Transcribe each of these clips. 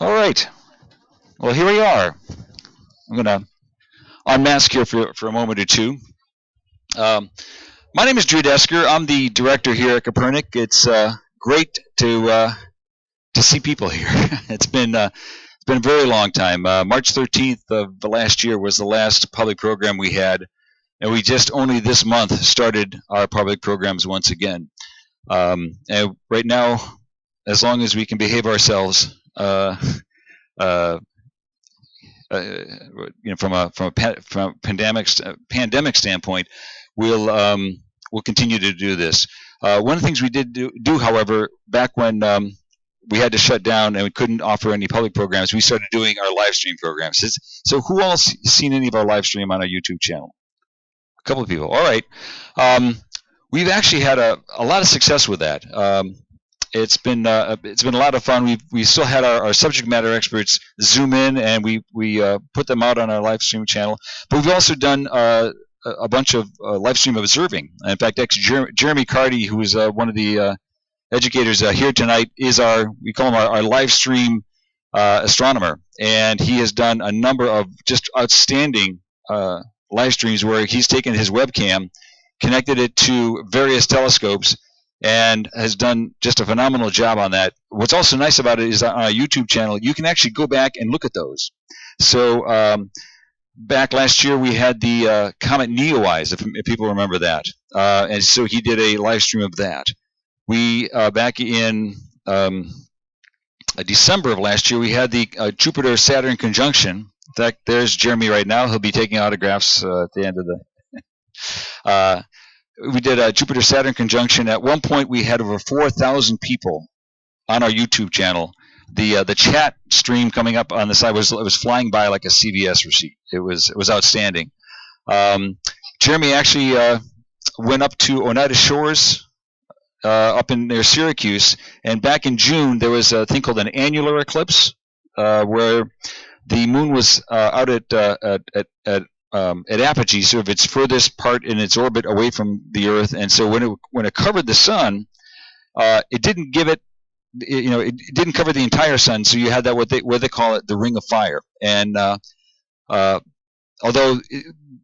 All right. Well, here we are. I'm going to unmask here for a moment or two. Um, my name is Drew Deskur. I'm the director here at Kopernik. It's great to see people here. It's been a very long time. March 13th of the last year was the last public program we had, and we just only this month started our public programs once again. And right now, as long as we can behave ourselves, from a pandemic standpoint, we'll continue to do this. One of the things we did do, however, back when we had to shut down and we couldn't offer any public programs, we started doing our live stream programs. So who else seen any of our live stream on our YouTube channel? A couple of people. All right. We've actually had a lot of success with that. It's been a lot of fun. We still had our subject matter experts zoom in, and we put them out on our live stream channel. But we've also done a bunch of live stream observing. In fact, Jeremy Carty, who is one of the educators here tonight, we call him our live stream astronomer, and he has done a number of just outstanding live streams where he's taken his webcam, connected it to various telescopes, and has done just a phenomenal job on that. What's also nice about it is that on our YouTube channel, you can actually go back and look at those. So back last year, we had the Comet Neowise, if people remember that. And so he did a live stream of that. We, back in December of last year, we had the Jupiter-Saturn conjunction. In fact, there's Jeremy right now. He'll be taking autographs at the end of the... we did a Jupiter-Saturn conjunction. At one point, we had over 4,000 people on our YouTube channel. The chat stream coming up on the side was flying by like a CVS receipt. It was outstanding. Jeremy actually went up to Oneida Shores, up in near Syracuse, and back in June there was a thing called an annular eclipse, where the moon was out at apogee, sort of its furthest part in its orbit away from the Earth, and so when it covered the sun, it didn't give it, it didn't cover the entire sun. So you had that what they call it the ring of fire, and although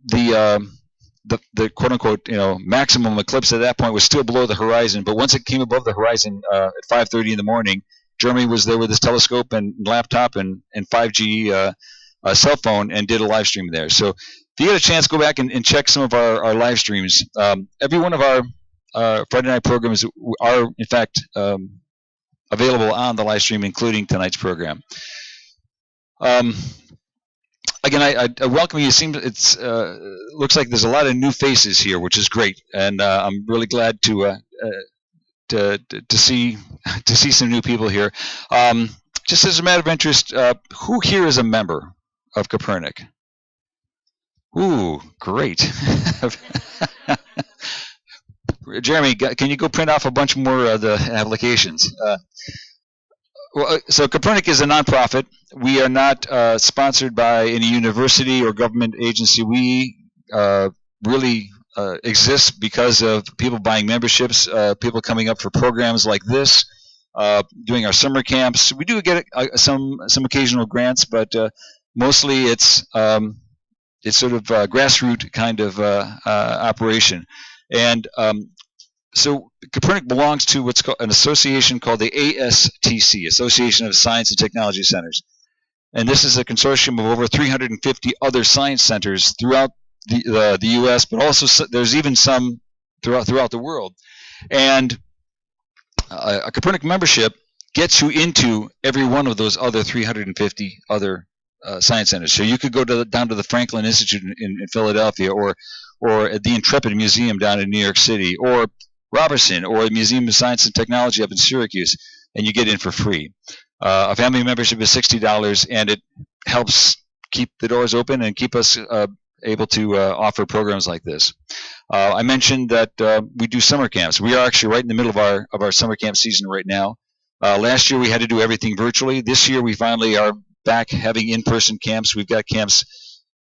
the quote unquote maximum eclipse at that point was still below the horizon, but once it came above the horizon at 5:30 in the morning, Jeremy was there with his telescope and laptop and 5G. Cell phone, and did a live stream there. So if you get a chance, go back and check some of our live streams. Every one of our Friday night programs are, in fact, available on the live stream, including tonight's program. Again, I welcome you. It looks like there's a lot of new faces here, which is great, and I'm really glad to see some new people here. Just as a matter of interest, who here is a member of Kopernik? Ooh, great. Jeremy, can you go print off a bunch more of the applications? So Kopernik is a nonprofit. We are not sponsored by any university or government agency. We really exist because of people buying memberships, people coming up for programs like this, doing our summer camps. We do get some occasional grants, but mostly it's sort of a grassroots kind of operation. And so Kopernik belongs to what's called an association called the ASTC, Association of Science and Technology Centers. And this is a consortium of over 350 other science centers throughout the U.S., but also there's even some throughout the world. And a Kopernik membership gets you into every one of those other 350 other science centers. So you could go down to the Franklin Institute in Philadelphia, or at the Intrepid Museum down in New York City, or Robertson, or the Museum of Science and Technology up in Syracuse, and you get in for free. A family membership is $60, and it helps keep the doors open and keep us able to offer programs like this. I mentioned that we do summer camps. We are actually right in the middle of our summer camp season right now. Last year we had to do everything virtually. This year we finally are back having in-person camps. We've got camps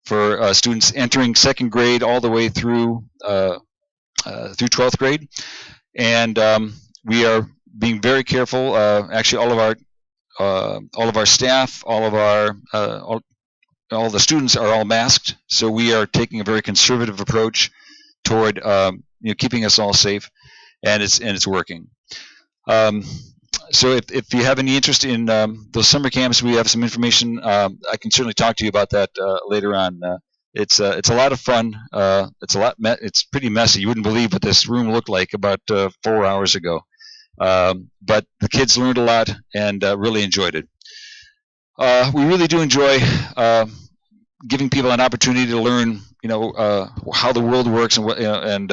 for students entering second grade all the way through 12th grade, and we are being very careful. Actually, all of all of our staff, all the students are all masked, so we are taking a very conservative approach toward keeping us all safe, and it's working. So if you have any interest in those summer camps, we have some information. I can certainly talk to you about that later on. It's a lot of fun. It's pretty messy. You wouldn't believe what this room looked like about 4 hours ago. But the kids learned a lot and really enjoyed it. We really do enjoy giving people an opportunity to learn, how the world works and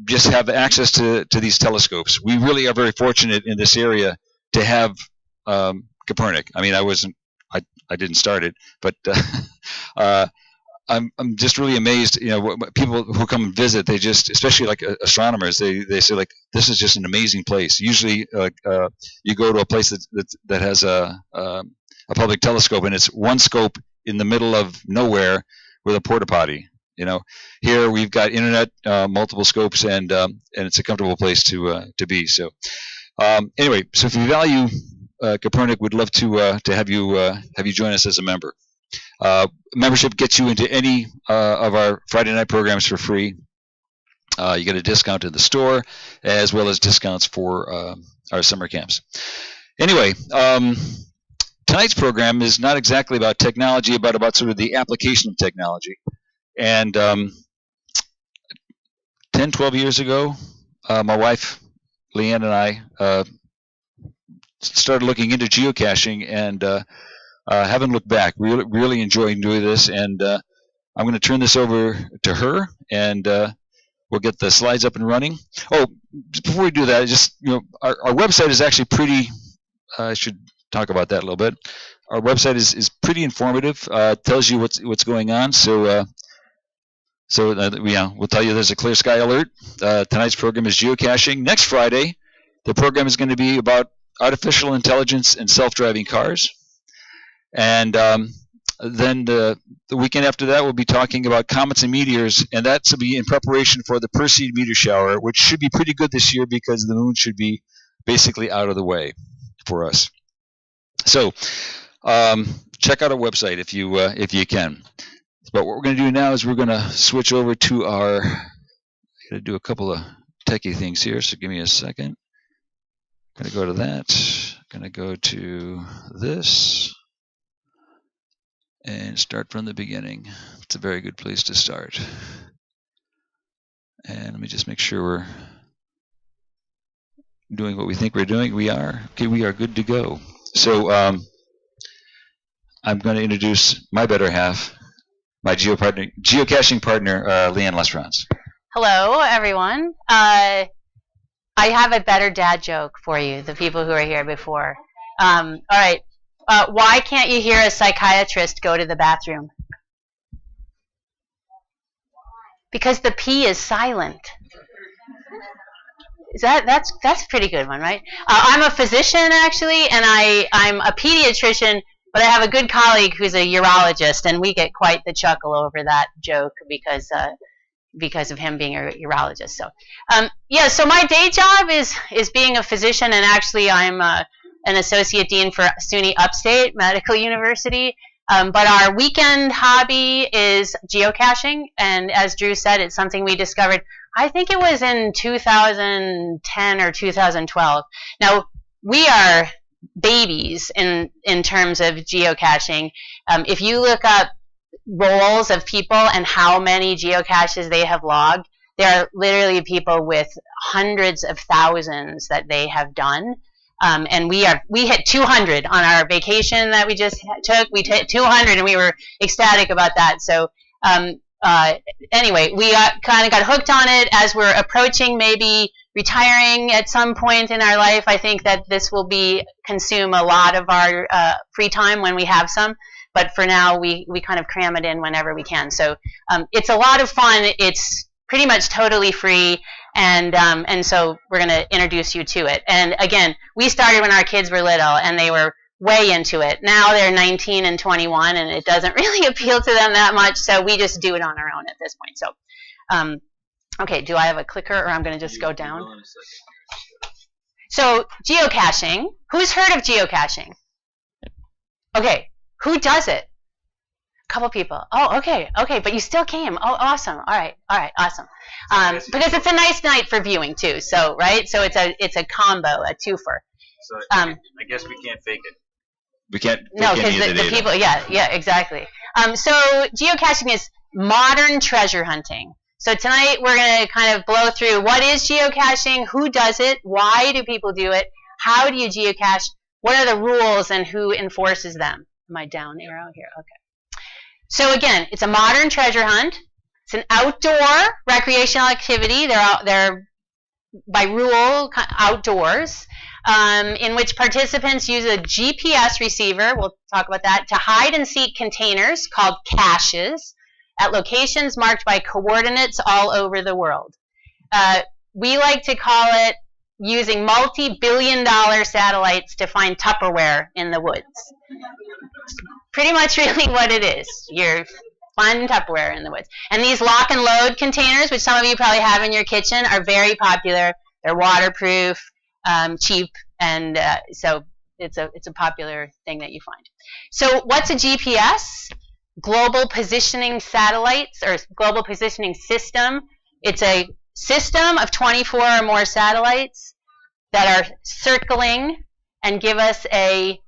just have access to these telescopes. We really are very fortunate in this area to have Kopernik. I mean, I didn't start it, but I'm just really amazed. People who come and visit, they just, especially like astronomers, they say like, this is just an amazing place. Usually, you go to a place that has a public telescope, and it's one scope in the middle of nowhere with a porta potty. Here we've got internet, multiple scopes, and it's a comfortable place to be. So anyway, so if you value Kopernik, we'd love to have you join us as a member. Membership gets you into any of our Friday night programs for free. You get a discount in the store, as well as discounts for our summer camps. Anyway, tonight's program is not exactly about technology, but about sort of the application of technology. And 10, 12 years ago, my wife, Leann, and I started looking into geocaching, and haven't looked back. We really enjoy doing this, and I'm going to turn this over to her, and we'll get the slides up and running. Oh, before we do that, our website is actually pretty. I should talk about that a little bit. Our website is pretty informative. Tells you what's going on. So we'll tell you there's a clear sky alert. Tonight's program is geocaching. Next Friday, the program is going to be about artificial intelligence and self-driving cars. And then the weekend after that, we'll be talking about comets and meteors, and that's to be in preparation for the Perseid meteor shower, which should be pretty good this year because the moon should be basically out of the way for us. So check out our website if you can. But what we're going to do now is we're going to switch over to I'm going to do a couple of techie things here, so give me a second. I'm going to go to that. I'm going to go to this. And start from the beginning. It's a very good place to start. And let me just make sure we're doing what we think we're doing. We are. Okay, we are good to go. So I'm going to introduce my better half, my geocaching partner, Leann Lesperance. Hello, everyone. I have a better dad joke for you, the people who are here before. All right. Why can't you hear a psychiatrist go to the bathroom? Because the P is silent. That's a pretty good one, right? I'm a physician, actually, and I'm a pediatrician, but I have a good colleague who's a urologist, and we get quite the chuckle over that joke because of him being a urologist. So, so my day job is being a physician, and actually I'm an associate dean for SUNY Upstate Medical University. But our weekend hobby is geocaching, and as Drew said, it's something we discovered, I think it was in 2010 or 2012. Now, we are babies in terms of geocaching. If you look up rolls of people and how many geocaches they have logged, there are literally people with hundreds of thousands that they have done. And we hit 200 on our vacation that we just took. We hit 200, and we were ecstatic about that. So anyway, we kind of got hooked on it as we're approaching maybe retiring at some point in our life. I think that this will consume a lot of our free time when we have some. But for now, we kind of cram it in whenever we can. So it's a lot of fun. It's pretty much totally free. And so we're going to introduce you to it. And again, we started when our kids were little, and they were way into it. Now they're 19 and 21, and it doesn't really appeal to them that much, so we just do it on our own at this point. So, okay, do I have a clicker, or I'm going to just go down? So geocaching, who's heard of geocaching? Okay, who does it? A couple people. Oh, okay, but you still came. Oh, awesome. All right, awesome. Because it's a nice night for viewing too. So right, so it's a combo, a twofer. So I guess we can't fake it. We can't. No, because the people. Yeah, exactly. So geocaching is modern treasure hunting. So tonight we're going to kind of blow through what is geocaching, who does it, why do people do it, how do you geocache, what are the rules, and who enforces them. Am I down arrow here? Okay. So again, it's a modern treasure hunt. It's an outdoor recreational activity. They're by rule outdoors, in which participants use a GPS receiver, we'll talk about that, to hide and seek containers called caches at locations marked by coordinates all over the world. We like to call it using multi-billion-dollar satellites to find Tupperware in the woods. Pretty much really what it is. You're finding Tupperware in the woods. And these lock and load containers, which some of you probably have in your kitchen, are very popular. They're waterproof, cheap, and so it's a popular thing that you find. So what's a GPS? Global Positioning Satellites, or Global Positioning System. It's a system of 24 or more satellites that are circling and give us a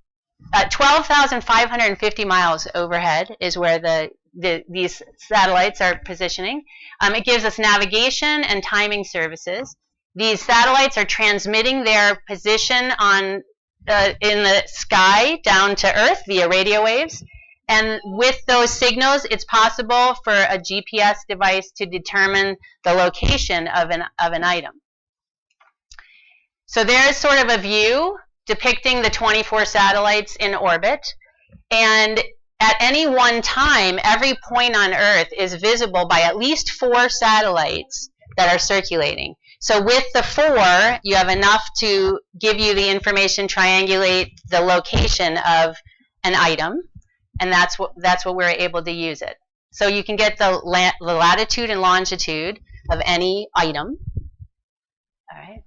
12,550 miles overhead is where these satellites are positioning. It gives us navigation and timing services. These satellites are transmitting their position in the sky down to Earth via radio waves. And with those signals, it's possible for a GPS device to determine the location of an item. So there's sort of a view depicting the 24 satellites in orbit. And at any one time, every point on Earth is visible by at least 4 satellites that are circulating. So with the 4, you have enough to give you the information, triangulate the location of an item. And that's what we're able to use it. So you can get the latitude and longitude of any item. All right.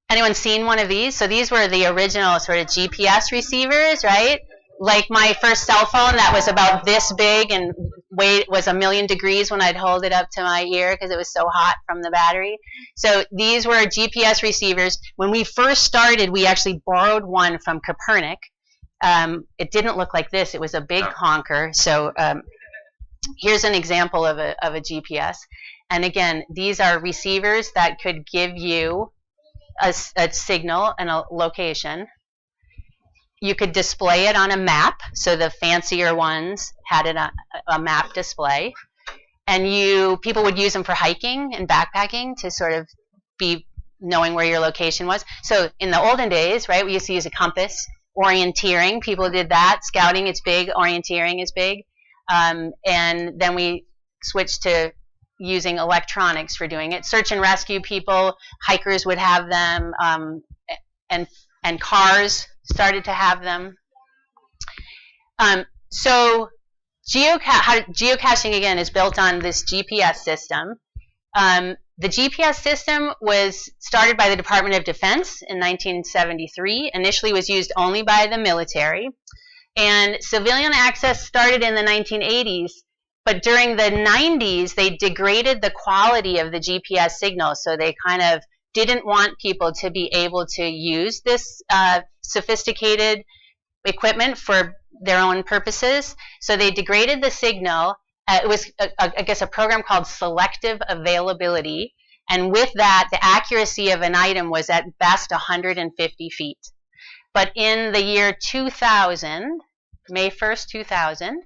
Anyone seen one of these? So these were the original sort of GPS receivers, right? Like my first cell phone that was about this big and was 1,000,000 degrees when I'd hold it up to my ear because it was so hot from the battery. So these were GPS receivers. When we first started, we actually borrowed one from Kopernik. It didn't look like this. It was a big honker. So here's an example of a GPS. And again, these are receivers that could give you a signal and a location. You could display it on a map. So the fancier ones had it on a map display. And people would use them for hiking and backpacking to sort of be knowing where your location was. So in the olden days, right, we used to use a compass. Orienteering, people did that. Scouting, it's big. Orienteering is big. And then we switched to using electronics for doing it. Search and rescue people, hikers would have them, and cars started to have them. So geocaching, again, is built on this GPS system. The GPS system was started by the Department of Defense in 1973. Initially was used only by the military. And civilian access started in the 1980s. But during the 90s, they degraded the quality of the GPS signal. So they kind of didn't want people to be able to use this sophisticated equipment for their own purposes. So they degraded the signal. It was, I guess, a program called selective availability. And with that, the accuracy of an item was at best 150 feet. But in the year 2000, May 1st, 2000,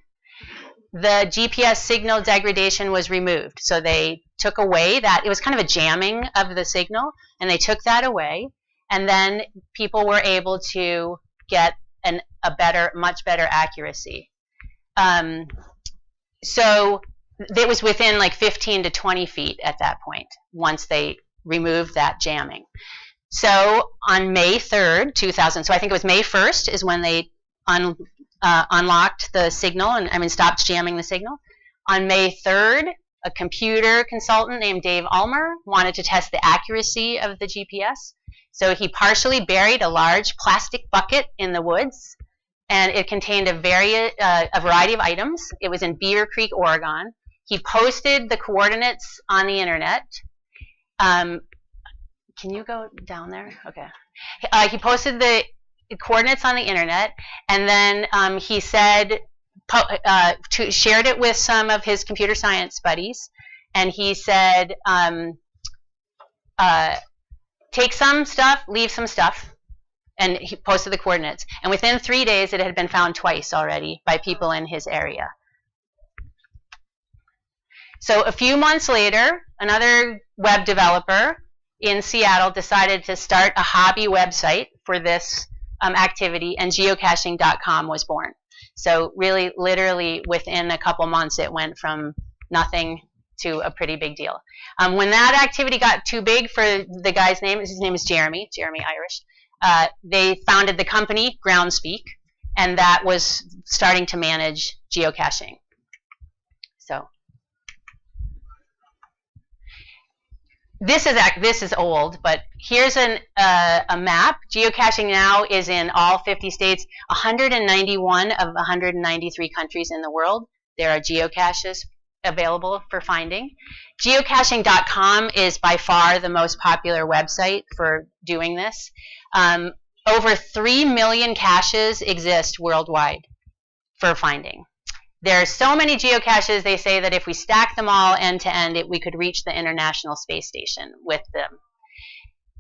the GPS signal degradation was removed. So they took away that. It was kind of a jamming of the signal, and they took that away. And then people were able to get much better accuracy. So it was within like 15 to 20 feet at that point, once they removed that jamming. So on May 3rd, 2000, so I think it was May 1st is when they unlocked the signal, stopped jamming the signal. On May 3rd, a computer consultant named Dave Ulmer wanted to test the accuracy of the GPS. So he partially buried a large plastic bucket in the woods, and it contained a variety of items. It was in Beaver Creek, Oregon. He posted the coordinates on the internet. Can you go down there? Okay. He posted the coordinates on the internet, and then he said, shared it with some of his computer science buddies, and he said, take some stuff, leave some stuff, and he posted the coordinates. And within 3 days, it had been found twice already by people in his area. So a few months later, another web developer in Seattle decided to start a hobby website for this activity, and geocaching.com was born. So really, literally, within a couple months, it went from nothing to a pretty big deal. When that activity got too big for the guy's name, his name is Jeremy Irish, they founded the company Groundspeak, and that was starting to manage geocaching. So this is old, but here's a map. Geocaching now is in all 50 states, 191 of 193 countries in the world. There are geocaches available for finding. Geocaching.com is by far the most popular website for doing this. Over 3 million caches exist worldwide for finding. There are so many geocaches, they say that if we stack them all end to end, we could reach the International Space Station with them.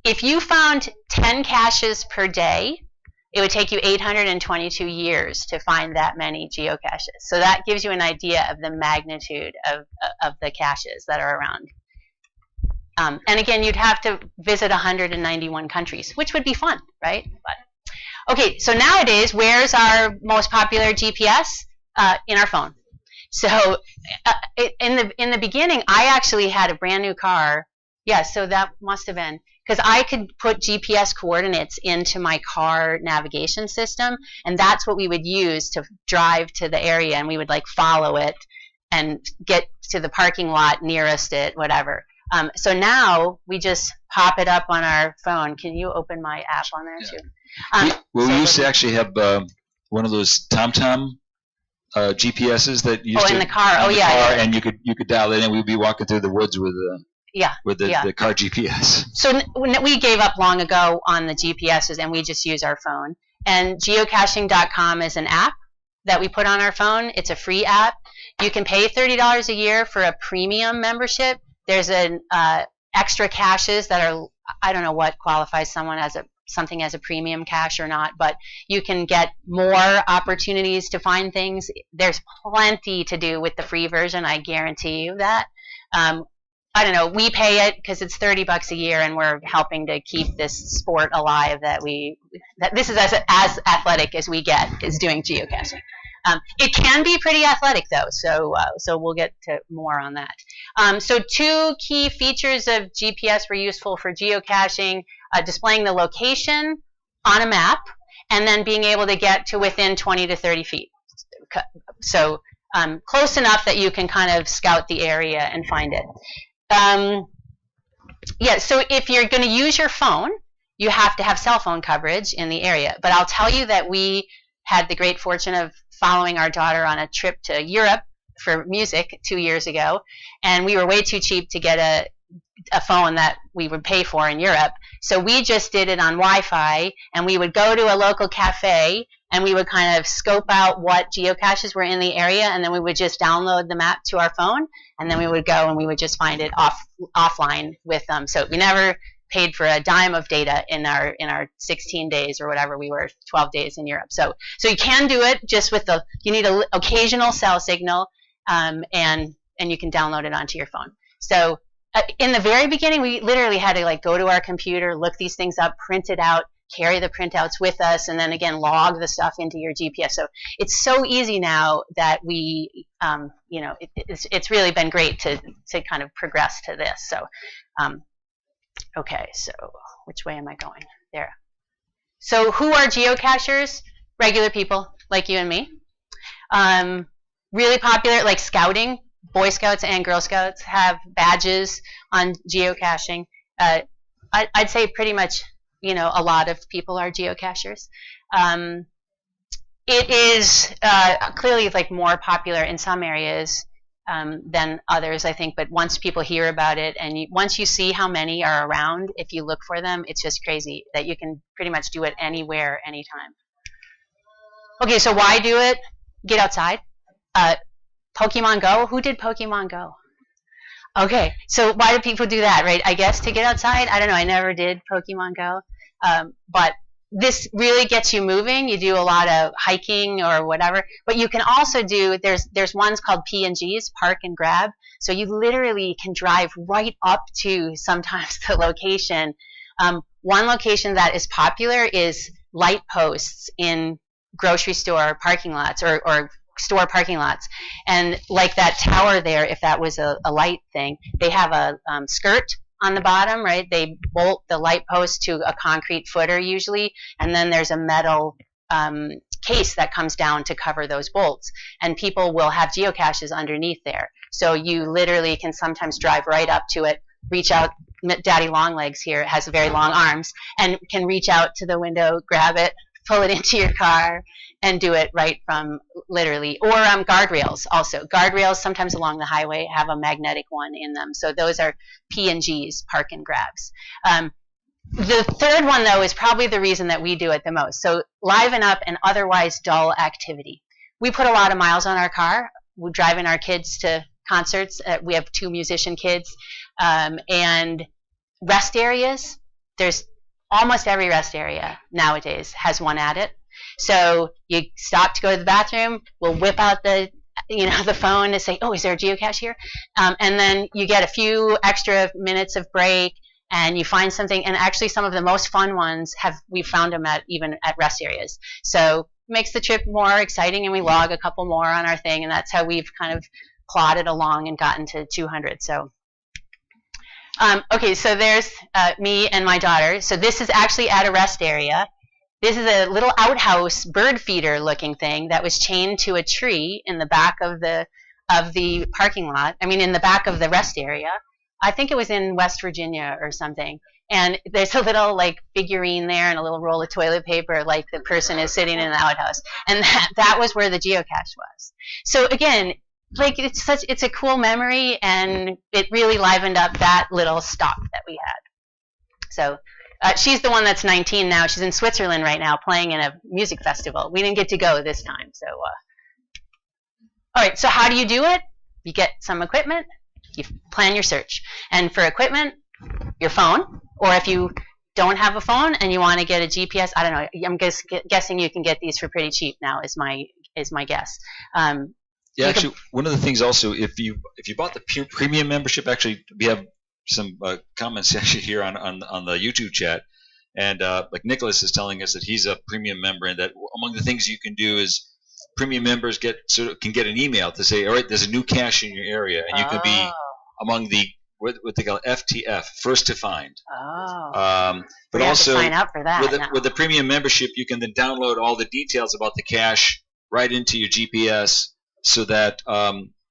If you found 10 caches per day, it would take you 822 years to find that many geocaches. So that gives you an idea of the magnitude of the caches that are around. And again, you'd have to visit 191 countries, which would be fun, right? But, okay, so nowadays, where's our most popular GPS? In our phone. So in the beginning, I actually had a brand new car. Yeah, so that must have been, because I could put GPS coordinates into my car navigation system, and that's what we would use to drive to the area, and we would like follow it and get to the parking lot nearest it, whatever. So now we just pop it up on our phone. Can you open my app on there too? We used to actually have one of those TomTom GPSs that used to in the car. And you could dial it in, and we'd be walking through the woods with the car GPS. So we gave up long ago on the GPSs, and we just use our phone. And geocaching.com is an app that we put on our phone. It's a free app. You can pay $30 a year for a premium membership. There's an extra caches that are, I don't know what qualifies someone as something as a premium cache or not, but you can get more opportunities to find things. There's plenty to do with the free version, I guarantee you that. I don't know, we pay it because it's $30 a year, and we're helping to keep this sport alive that this is as athletic as we get, is doing geocaching. It can be pretty athletic though, so we'll get to more on that. So 2 key features of GPS were useful for geocaching: displaying the location on a map, and then being able to get to within 20 to 30 feet. So close enough that you can kind of scout the area and find it. So if you're going to use your phone, you have to have cell phone coverage in the area. But I'll tell you that we had the great fortune of following our daughter on a trip to Europe for music 2 years ago, and we were way too cheap to get a phone that we would pay for in Europe. So we just did it on Wi-Fi, and we would go to a local cafe, and we would kind of scope out what geocaches were in the area, and then we would just download the map to our phone, and then we would go and we would just find it offline with them. So we never paid for a dime of data in our 16 days or whatever we were, 12 days in Europe. So you can do it just with you need an occasional cell signal, and you can download it onto your phone. So in the very beginning, we literally had to go to our computer, look these things up, print it out, carry the printouts with us, and then again log the stuff into your GPS. So it's so easy now that we, it's really been great to kind of progress to this. So, okay, so which way am I going? There. So who are geocachers? Regular people like you and me. Really popular, like scouting. Boy Scouts and Girl Scouts have badges on geocaching. I'd say pretty much, a lot of people are geocachers. It is clearly like more popular in some areas than others, I think. But once people hear about it, and once you see how many are around, if you look for them, it's just crazy that you can pretty much do it anywhere, anytime. Okay, so why do it? Get outside. Pokemon Go. Who did Pokemon Go? Okay, so why do people do that, right? I guess to get outside. I don't know. I never did Pokemon Go, but this really gets you moving. You do a lot of hiking or whatever, but you can also do, there's ones called P&Gs, park and grab. So you literally can drive right up to sometimes the location. One location that is popular is light posts in grocery store parking lots or store parking lots. And like that tower there, if that was a light thing, they have a skirt on the bottom, right? They bolt the light post to a concrete footer usually, and then there's a metal case that comes down to cover those bolts. And people will have geocaches underneath there. So you literally can sometimes drive right up to it, reach out. Daddy Longlegs here has very long arms and can reach out to the window, grab it, pull it into your car, and do it right from literally. Or guardrails also. Guardrails sometimes along the highway have a magnetic one in them. So those are P&Gs, park and grabs. The third one, though, is probably the reason that we do it the most. So liven up an otherwise dull activity. We put a lot of miles on our car. We're driving our kids to concerts. We have 2 musician kids. And rest areas, there's almost every rest area nowadays has one at it. So you stop to go to the bathroom, we'll whip out the phone and say, oh, is there a geocache here? And then you get a few extra minutes of break and you find something. And actually some of the most fun ones we found them even at rest areas. So it makes the trip more exciting, and we log a couple more on our thing. And that's how we've kind of plodded along and gotten to 200. So okay, so there's me and my daughter. So this is actually at a rest area. This is a little outhouse bird feeder looking thing that was chained to a tree in the back of the parking lot. I mean, in the back of the rest area. I think it was in West Virginia or something. And there's a little figurine there and a little roll of toilet paper, like the person is sitting in the outhouse. And that was where the geocache was. So again, it's a cool memory, and it really livened up that little stop that we had. So she's the one that's 19 now. She's in Switzerland right now playing in a music festival. We didn't get to go this time. So, all right, so how do you do it? You get some equipment, you plan your search. And for equipment, your phone, or if you don't have a phone and you want to get a GPS, I don't know, I'm guessing you can get these for pretty cheap now is my guess. Yeah, actually, one of the things also, if you bought the premium membership, actually, we have some comments actually here on the YouTube chat, and like Nicholas is telling us that he's a premium member, and that among the things you can do is premium members can get an email to say, all right, there's a new cache in your area, and you can be among the what they call FTF, first to find. But we also have to sign up for that with the premium membership, you can then download all the details about the cache right into your GPS, so that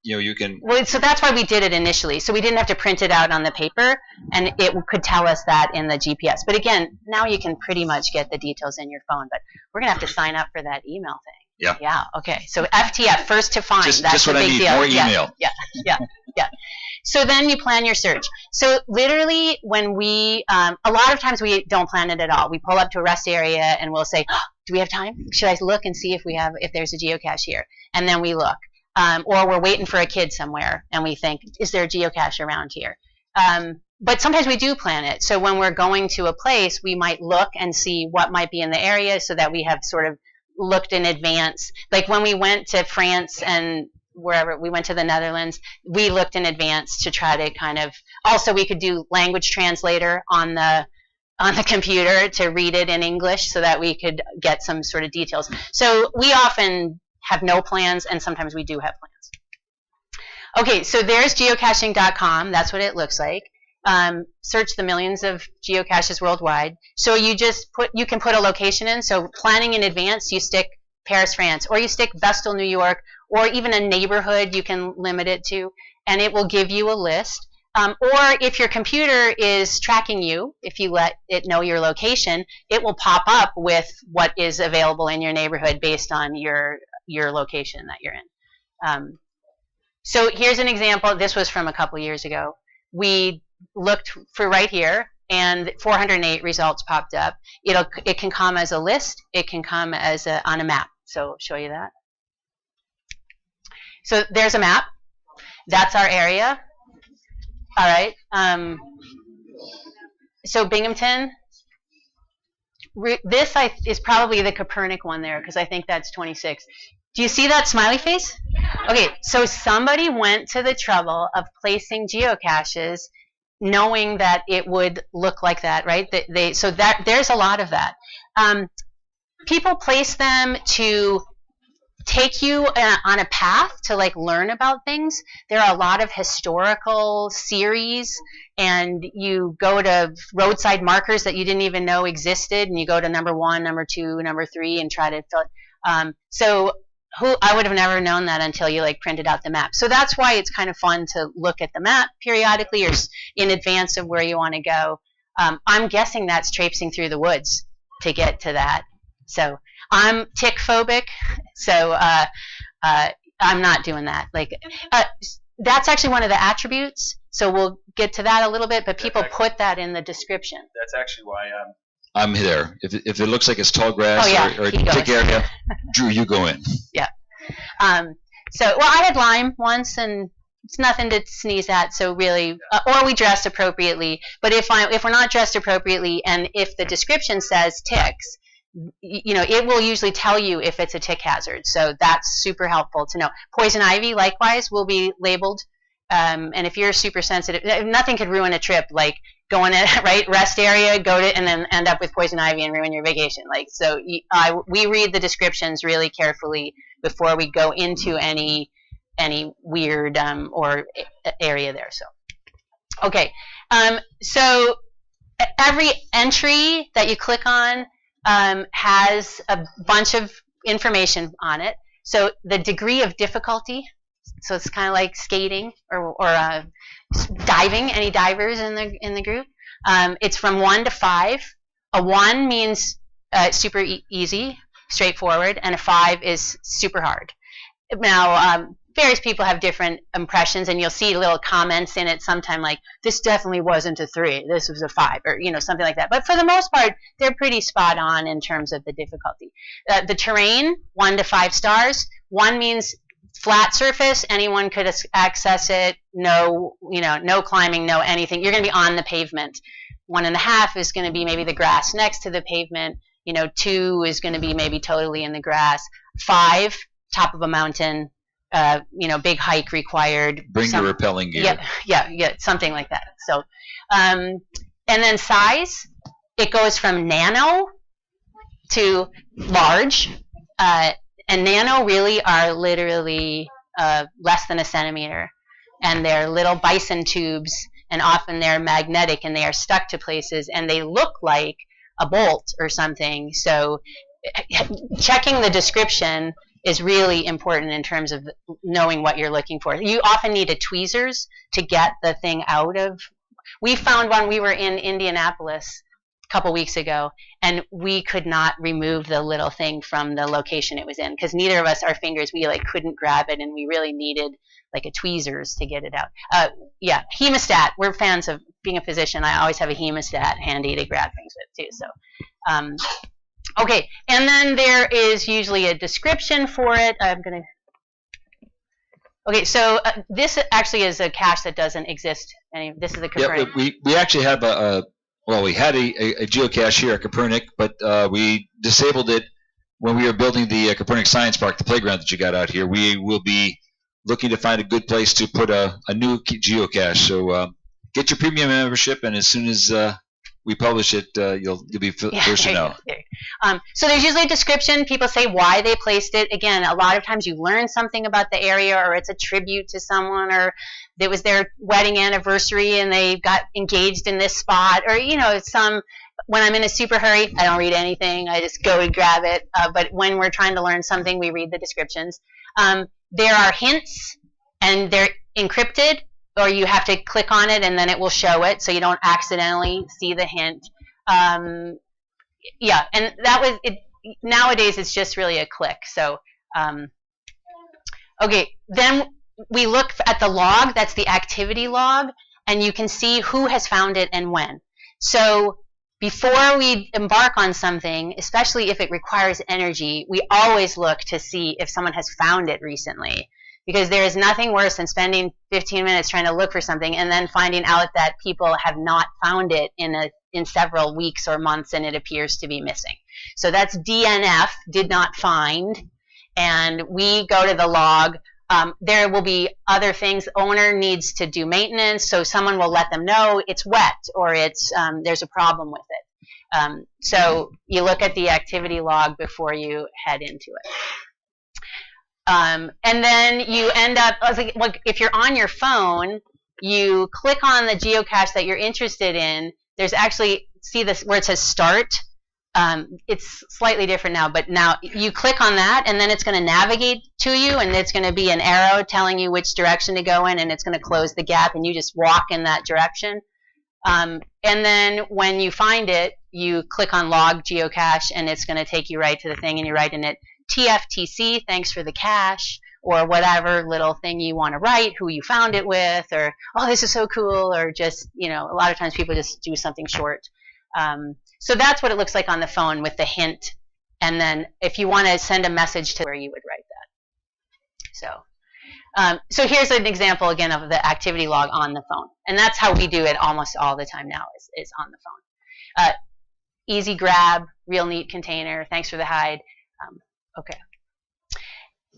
you can. Well, so that's why we did it initially. So we didn't have to print it out on the paper, and it could tell us that in the GPS. But again, now you can pretty much get the details in your phone. But we're gonna have to sign up for that email thing. Yeah. Yeah. Okay. So FTF, first to find. That's just what a big I need. deal. More email. Yeah. So then you plan your search. So literally, when we, a lot of times we don't plan it at all. We pull up to a rest area and we'll say, oh, do we have time? Should I look and see if there's a geocache here? And then we look. Or we're waiting for a kid somewhere and we think, is there a geocache around here? But sometimes we do plan it. So when we're going to a place, we might look and see what might be in the area so that we have sort of looked in advance. Like when we went to France and wherever we went to the Netherlands, we looked in advance to try to kind of, also we could do language translator on the computer to read it in English so that we could get some sort of details. So we often have no plans, and sometimes we do have plans. Okay, so there's geocaching.com. That's what it looks like. Search the millions of geocaches worldwide. So you can put a location in. So planning in advance, you stick Paris, France, or you stick Vestal, New York, or even a neighborhood you can limit it to, and it will give you a list. Or if your computer is tracking you, if you let it know your location, it will pop up with what is available in your neighborhood based on your location that you're in. So here's an example. This was from a couple years ago. We looked for right here, and 408 results popped up. It can come as a list. It can come as on a map. So I'll show you that. So there's a map. That's our area. All right. So Binghamton. This is probably the Kopernik one there, because I think that's 26. Do you see that smiley face? Okay, so somebody went to the trouble of placing geocaches knowing that it would look like that, right? So there's a lot of that. People place them to take you on a path to like learn about things. There are a lot of historical series, and you go to roadside markers that you didn't even know existed, and you go to number 1, number 2, number 3, and try to fill it. So I would have never known that until you like printed out the map. So that's why it's kind of fun to look at the map periodically or in advance of where you want to go. I'm guessing that's traipsing through the woods to get to that. So I'm tick phobic, so I'm not doing that. That's actually one of the attributes. So we'll get to that a little bit, but people put that in the description. That's actually why I'm there. If it looks like it's tall grass or a tick area, Drew, you go in. Yeah. So I had Lyme once, and it's nothing to sneeze at. So really, or we dressed appropriately. But if we're not dressed appropriately, and if the description says ticks, it will usually tell you if it's a tick hazard. So that's super helpful to know. Poison ivy, likewise, will be labeled. And if you're super sensitive, nothing could ruin a trip, like going in, right, rest area, and then end up with poison ivy and ruin your vacation. We read the descriptions really carefully before we go into any weird or area there. So, okay. So every entry that you click on has a bunch of information on it. So the degree of difficulty. So it's kind of like skating or diving. Any divers in the group? It's from 1 to 5. A 1 means super easy, straightforward, and a 5 is super hard. Now, various people have different impressions, and you'll see little comments in it sometime like, this definitely wasn't a 3, this was a 5, or something like that. But for the most part, they're pretty spot on in terms of the difficulty. The terrain, 1 to 5 stars. 1 means flat surface, anyone could access it, no climbing, no anything. You're going to be on the pavement. 1.5 is going to be maybe the grass next to the pavement. 2 is going to be maybe totally in the grass. 5, top of a mountain, big hike required. Bring your rappelling gear. Yeah, something like that. So, and then size, it goes from nano to large. And nano really are literally less than a centimeter. And they're little bison tubes, and often they're magnetic, and they are stuck to places, and they look like a bolt or something. So checking the description is really important in terms of knowing what you're looking for. You often need a tweezers to get the thing out of. We found one, we were in Indianapolis couple weeks ago, and we could not remove the little thing from the location it was in, because neither of us, our fingers, we couldn't grab it, and we really needed a tweezers to get it out. Hemostat, we're fans of being a physician. I always have a hemostat handy to grab things with too. So okay, and then there is usually a description for it. Okay, so this actually is a cache that doesn't exist. This is the Kopernik. Yeah, we actually have we had a geocache here at Kopernik, but we disabled it when we were building the Kopernik Science Park, the playground that you got out here. We will be looking to find a good place to put a new geocache. So get your premium membership, and as soon as we publish it, you'll be first to know. So there's usually a description. People say why they placed it. Again, a lot of times you learn something about the area, or it's a tribute to someone, or it was their wedding anniversary and they got engaged in this spot, or when I'm in a super hurry, I don't read anything. I just go and grab it. But when we're trying to learn something, we read the descriptions. there are hints, and they're encrypted, or you have to click on it and then it will show it, so you don't accidentally see the hint. Yeah, and that was it. Nowadays, it's just really a click. So, okay, then we look at the log. That's the activity log, and you can see who has found it and when. So before we embark on something, especially if it requires energy, we always look to see if someone has found it recently, because there is nothing worse than spending 15 minutes trying to look for something and then finding out that people have not found it in several weeks or months, and it appears to be missing. So that's DNF, did not find, and we go to the log. There will be other things. Owner needs to do maintenance, so someone will let them know it's wet or it's there's a problem with it. So you look at the activity log before you head into it. And then you end up, like, if you're on your phone, you click on the geocache that you're interested in. There's actually, see this where it says start? It's slightly different now, but now you click on that, and then it's going to navigate to you, and it's going to be an arrow telling you which direction to go in, and it's going to close the gap, and you just walk in that direction. And then when you find it, you click on log geocache, and it's going to take you right to the thing, and you write in it TFTC, thanks for the cache, or whatever little thing you want to write, who you found it with, or, oh, this is so cool, or just, you know, a lot of times people just do something short. So that's what it looks like on the phone with the hint. And then if you want to send a message to where you would write that. So here's an example, again, of the activity log on the phone. And that's how we do it almost all the time now, is on the phone. Easy grab, real neat container, thanks for the hide. Okay.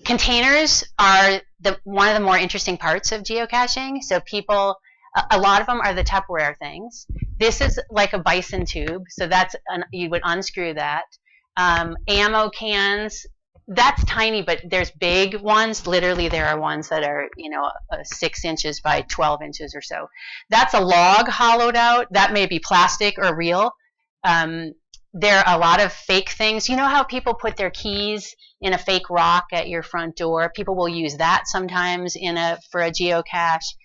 Containers are one of the more interesting parts of geocaching. So people, a lot of them are the Tupperware things. This is like a bison tube, so that's you would unscrew that. Ammo cans, that's tiny, but there's big ones. Literally, there are ones that are, you know, 6 inches by 12 inches or so. That's a log hollowed out. That may be plastic or real. There are a lot of fake things. You know how people put their keys in a fake rock at your front door? People will use that sometimes for a geocache.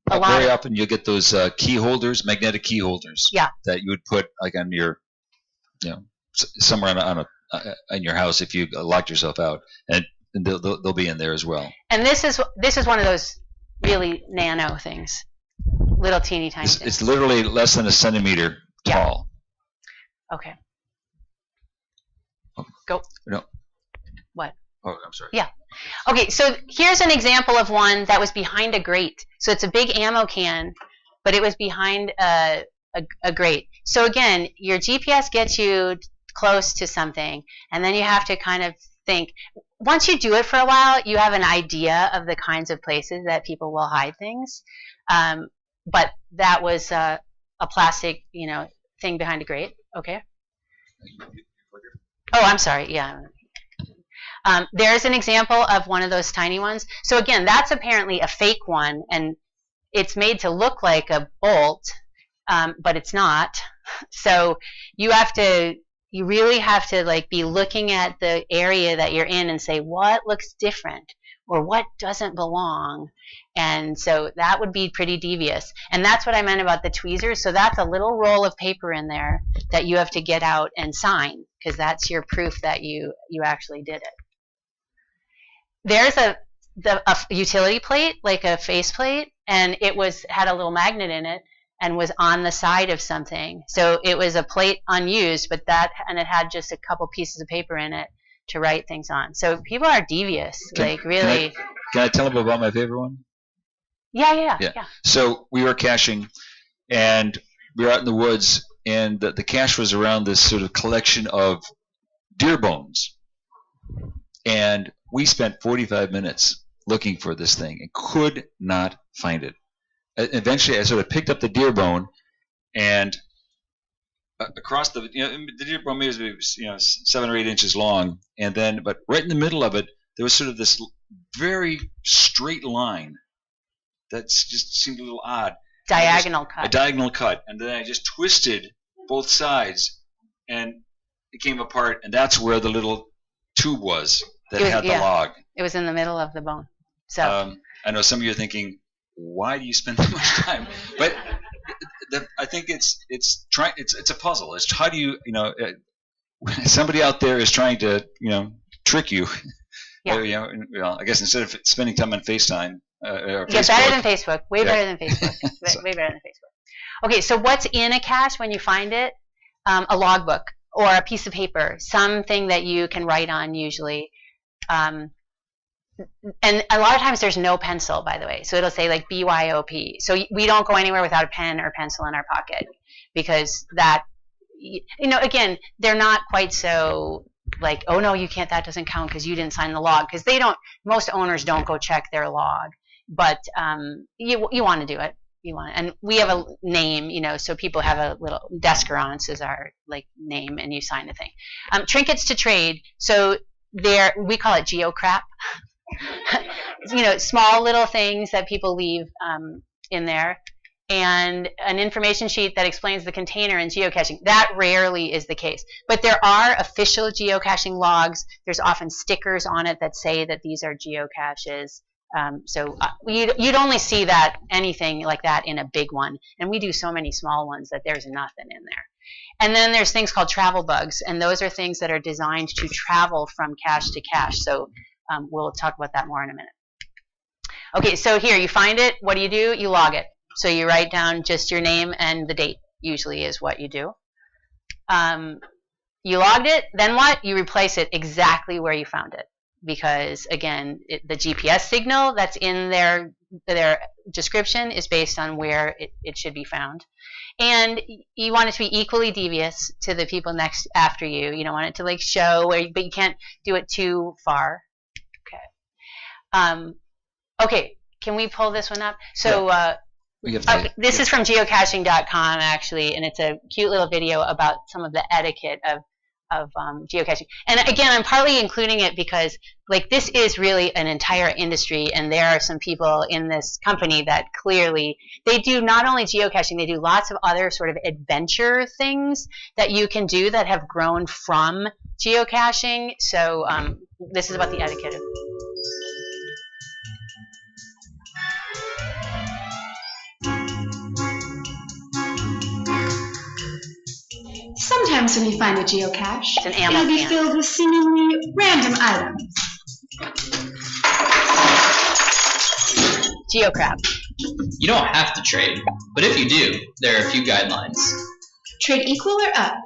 Very often you'll get those key holders, magnetic key holders. Yeah. That you would put like on your, you know, somewhere on your house if you locked yourself out, and they'll be in there as well. And this is one of those really nano things, little teeny tiny things. It's literally less than a centimeter tall. Okay. Go. No. What? Oh, I'm sorry. Yeah. Okay, so here's an example of one that was behind a grate. So it's a big ammo can, but it was behind a grate. So again, your GPS gets you close to something, and then you have to kind of think. Once you do it for a while, you have an idea of the kinds of places that people will hide things. But that was a plastic, you know, thing behind a grate. Okay. Oh, I'm sorry. Yeah. There's an example of one of those tiny ones. So again, that's apparently a fake one, and it's made to look like a bolt, but it's not. So you really have to like be looking at the area that you're in and say, what looks different or what doesn't belong? And so that would be pretty devious. And that's what I meant about the tweezers. So that's a little roll of paper in there that you have to get out and sign, because that's your proof that you actually did it. There's a utility plate, like a faceplate, and it had a little magnet in it and was on the side of something. So it was a plate unused, but it had just a couple pieces of paper in it to write things on. So people are devious, really. Can I tell them about my favorite one? Yeah. So we were caching, and we were out in the woods, and the cache was around this sort of collection of deer bones. And we spent 45 minutes looking for this thing and could not find it. Eventually, I sort of picked up the deer bone, and across the deer bone maybe was 7 or 8 inches long, and then but right in the middle of it there was sort of this very straight line that just seemed a little odd. Diagonal cut. A diagonal cut, and then I just twisted both sides, and it came apart, and that's where the little tube was that had the log. It was in the middle of the bone. So I know some of you are thinking, why do you spend that much time? But I think it's a puzzle. It's how do you somebody out there is trying to trick you. Yeah. I guess instead of spending time on FaceTime or yeah, Facebook, better than Facebook. Way better than Facebook. Way better than Facebook. Okay, so what's in a cache when you find it? A logbook or a piece of paper, something that you can write on usually. And a lot of times there's no pencil, by the way. So it'll say like BYOP. So we don't go anywhere without a pen or pencil in our pocket because that, again, they're not quite so like, oh no, you can't, that doesn't count because you didn't sign the log. Because most owners don't go check their log. But you want to do it. And we have a name, so people have a little Deskurance is our like name, and you sign the thing. Trinkets to trade. So we call it geocrap. Small little things that people leave in there, and an information sheet that explains the container in geocaching. That rarely is the case, but there are official geocaching logs. There's often stickers on it that say that these are geocaches. So you'd only see anything like that in a big one, and we do so many small ones that there's nothing in there. And then there's things called travel bugs, and those are things that are designed to travel from cache to cache. So we'll talk about that more in a minute. Okay, so here you find it. What do? You log it. So you write down just your name and the date, usually is what you do. You logged it, then what? You replace it exactly where you found it. Because, again, the GPS signal that's in their description is based on where it should be found. And you want it to be equally devious to the people next after you. You don't want it to, like, show, but you can't do it too far. Okay. Okay, can we pull this one up? So this is from geocaching.com, actually, and it's a cute little video about some of the etiquette of geocaching. And again, I'm partly including it because this is really an entire industry, and there are some people in this company that clearly they do not only geocaching, they do lots of other sort of adventure things that you can do that have grown from geocaching. So this is about the etiquette. Sometimes when you find a geocache, it'll be filled with seemingly random items. Geocrap. You don't have to trade, but if you do, there are a few guidelines. Trade equal or up.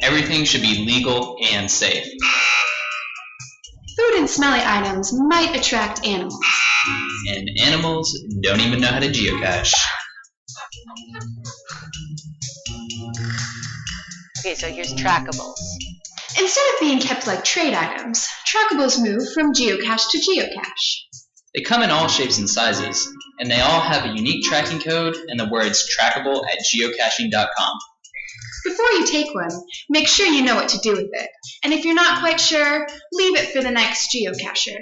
Everything should be legal and safe. Food and smelly items might attract animals. And animals don't even know how to geocache. Okay, so here's trackables. Instead of being kept like trade items, trackables move from geocache to geocache. They come in all shapes and sizes, and they all have a unique tracking code and the words trackable at geocaching.com. Before you take one, make sure you know what to do with it. And if you're not quite sure, leave it for the next geocacher.